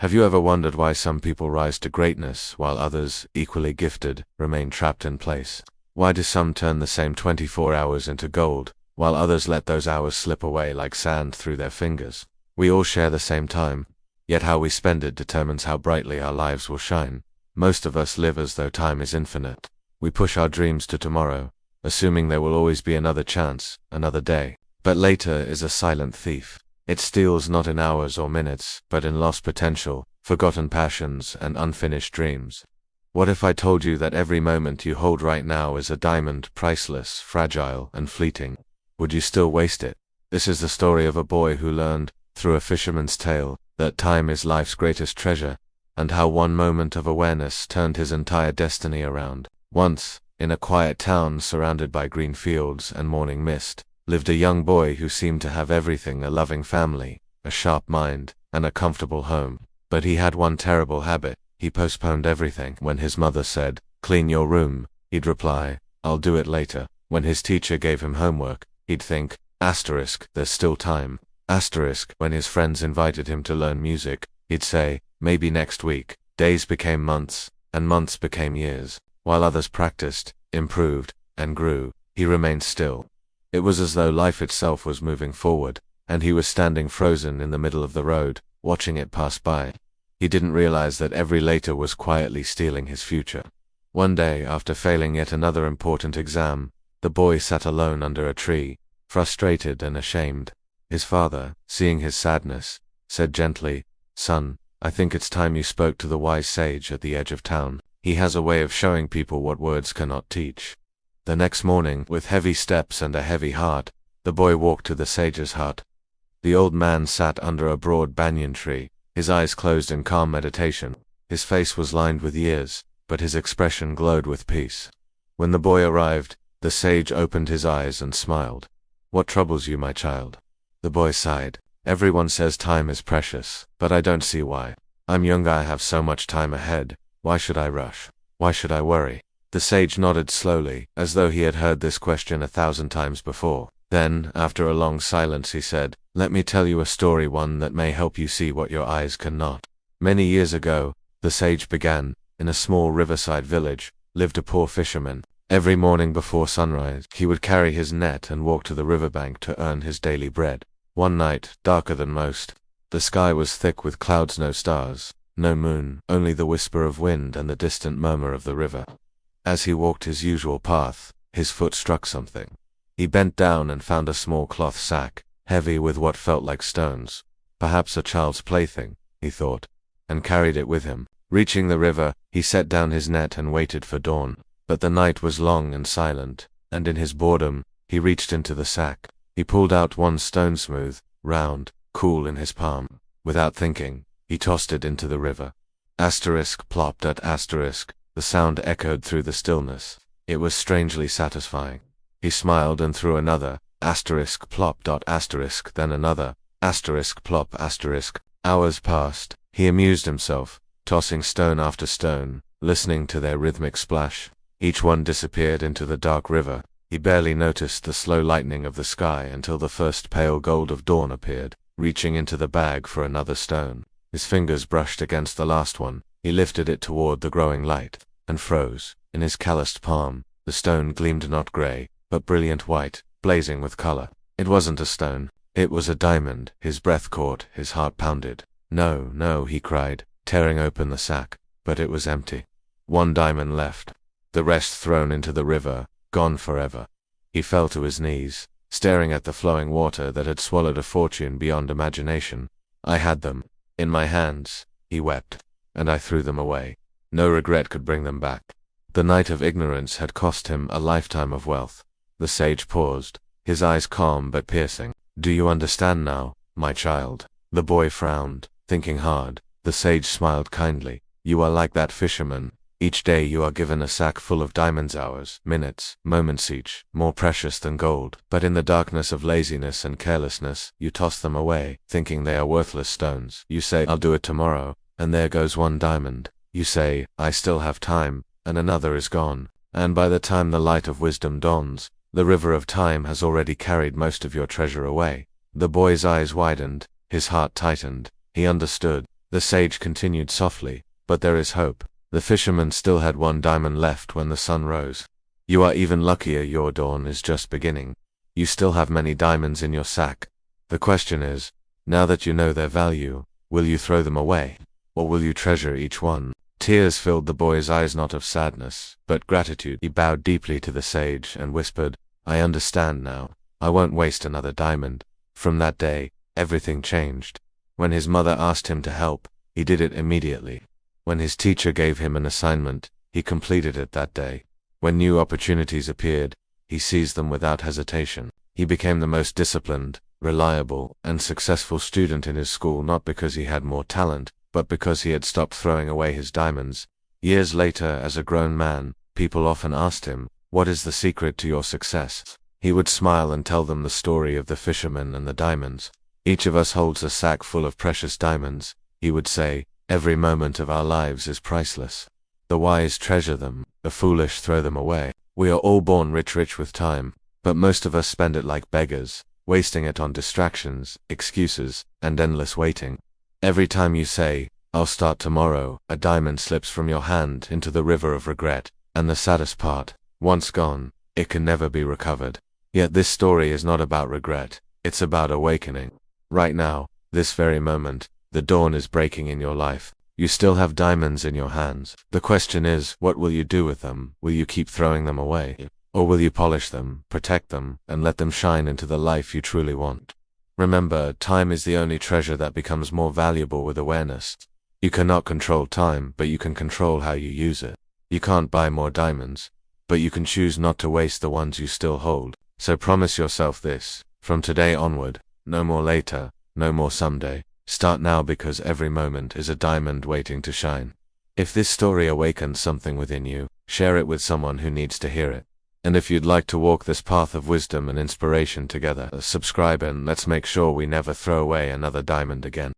Have you ever wondered why some people rise to greatness while others, equally gifted, remain trapped in place? Why do some turn the same 24 hours into gold, while others let those hours slip away like sand through their fingers? We all share the same time, yet how we spend it determines how brightly our lives will shine. Most of us live as though time is infinite. We push our dreams to tomorrow, assuming there will always be another chance, another day. But later is a silent thief. It steals not in hours or minutes, but in lost potential, forgotten passions, and unfinished dreams. What if I told you that every moment you hold right now is a diamond, priceless, fragile, and fleeting? Would you still waste it? This is the story of a boy who learned, through a fisherman's tale, that time is life's greatest treasure, and how one moment of awareness turned his entire destiny around. Once, in a quiet town surrounded by green fields and morning mist, lived a young boy who seemed to have everything: a loving family, a sharp mind, and a comfortable home. But he had one terrible habit: he postponed everything. When his mother said, "Clean your room," he'd reply, "I'll do it later." When his teacher gave him homework, he'd think, "There's still time." When his friends invited him to learn music, he'd say, "Maybe next week." Days became months, and months became years. While others practiced, improved, and grew, he remained still. It was as though life itself was moving forward, and he was standing frozen in the middle of the road, watching it pass by. He didn't realize that every later was quietly stealing his future. One day, after failing yet another important exam, the boy sat alone under a tree, frustrated and ashamed. His father, seeing his sadness, said gently, "Son, I think it's time you spoke to the wise sage at the edge of town. He has a way of showing people what words cannot teach." The next morning, with heavy steps and a heavy heart, the boy walked to the sage's hut. The old man sat under a broad banyan tree, his eyes closed in calm meditation. His face was lined with years, but his expression glowed with peace. When the boy arrived, the sage opened his eyes and smiled. "What troubles you, my child?" The boy sighed. "Everyone says time is precious, but I don't see why. I'm young, I have so much time ahead. Why should I rush? Why should I worry?" The sage nodded slowly, as though he had heard this question 1,000 times before. Then, after a long silence, he said, "Let me tell you a story, one that may help you see what your eyes cannot. Many years ago, the sage began, in a small riverside village, lived a poor fisherman. Every morning before sunrise, he would carry his net and walk to the riverbank to earn his daily bread. One night, darker than most, the sky was thick with clouds, no stars, no moon, only the whisper of wind and the distant murmur of the river. As he walked his usual path, his foot struck something. He bent down and found a small cloth sack, heavy with what felt like stones. Perhaps a child's plaything, he thought, and carried it with him. Reaching the river, he set down his net and waited for dawn. But the night was long and silent, and in his boredom, he reached into the sack. He pulled out one stone, smooth, round, cool in his palm. Without thinking, he tossed it into the river. Plopped at asterisk. The sound echoed through the stillness. It was strangely satisfying. He smiled and threw another, plop. Then another, plop. Hours passed. He amused himself, tossing stone after stone, listening to their rhythmic splash. Each one disappeared into the dark river. He barely noticed the slow lightening of the sky until the first pale gold of dawn appeared. Reaching into the bag for another stone, his fingers brushed against the last one. He lifted it toward the growing light, and froze. In his calloused palm, the stone gleamed not gray, but brilliant white, blazing with color. It wasn't a stone. It was a diamond. His breath caught, his heart pounded. "No, no," he cried, tearing open the sack. But it was empty. One diamond left. The rest thrown into the river, gone forever. He fell to his knees, staring at the flowing water that had swallowed a fortune beyond imagination. "I had them in my hands," he wept, "and I threw them away. No regret could bring them back." The night of ignorance had cost him a lifetime of wealth. The sage paused, his eyes calm but piercing. "Do you understand now, my child?" The boy frowned, thinking hard. The sage smiled kindly. "You are like that fisherman. Each day you are given a sack full of diamonds, hours, minutes, moments each, more precious than gold. But in the darkness of laziness and carelessness, you toss them away, thinking they are worthless stones. You say, 'I'll do it tomorrow,' and there goes one diamond. You say, 'I still have time,' and another is gone. And by the time the light of wisdom dawns, the river of time has already carried most of your treasure away." The boy's eyes widened, his heart tightened. He understood. The sage continued softly, "But there is hope. The fisherman still had one diamond left when the sun rose. You are even luckier, your dawn is just beginning. You still have many diamonds in your sack. The question is, now that you know their value, will you throw them away? Or will you treasure each one?" Tears filled the boy's eyes, not of sadness, but gratitude. He bowed deeply to the sage and whispered, "I understand now. I won't waste another diamond." From that day, everything changed. When his mother asked him to help, he did it immediately. When his teacher gave him an assignment, he completed it that day. When new opportunities appeared, he seized them without hesitation. He became the most disciplined, reliable, and successful student in his school, not because he had more talent, but because he had stopped throwing away his diamonds. Years later, as a grown man, people often asked him, "What is the secret to your success?" He would smile and tell them the story of the fisherman and the diamonds. "Each of us holds a sack full of precious diamonds," he would say. "Every moment of our lives is priceless. The wise treasure them, the foolish throw them away. We are all born rich with time, but most of us spend it like beggars, wasting it on distractions, excuses, and endless waiting. Every time you say, 'I'll start tomorrow,' a diamond slips from your hand into the river of regret, and the saddest part, once gone, it can never be recovered." Yet this story is not about regret, it's about awakening. Right now, this very moment, the dawn is breaking in your life. You still have diamonds in your hands. The question is, what will you do with them? Will you keep throwing them away? Or will you polish them, protect them, and let them shine into the life you truly want? Remember, time is the only treasure that becomes more valuable with awareness. You cannot control time, but you can control how you use it. You can't buy more diamonds, but you can choose not to waste the ones you still hold. So promise yourself this, from today onward, no more later, no more someday. Start now, because every moment is a diamond waiting to shine. If this story awakens something within you, share it with someone who needs to hear it. And if you'd like to walk this path of wisdom and inspiration together, subscribe and let's make sure we never throw away another diamond again.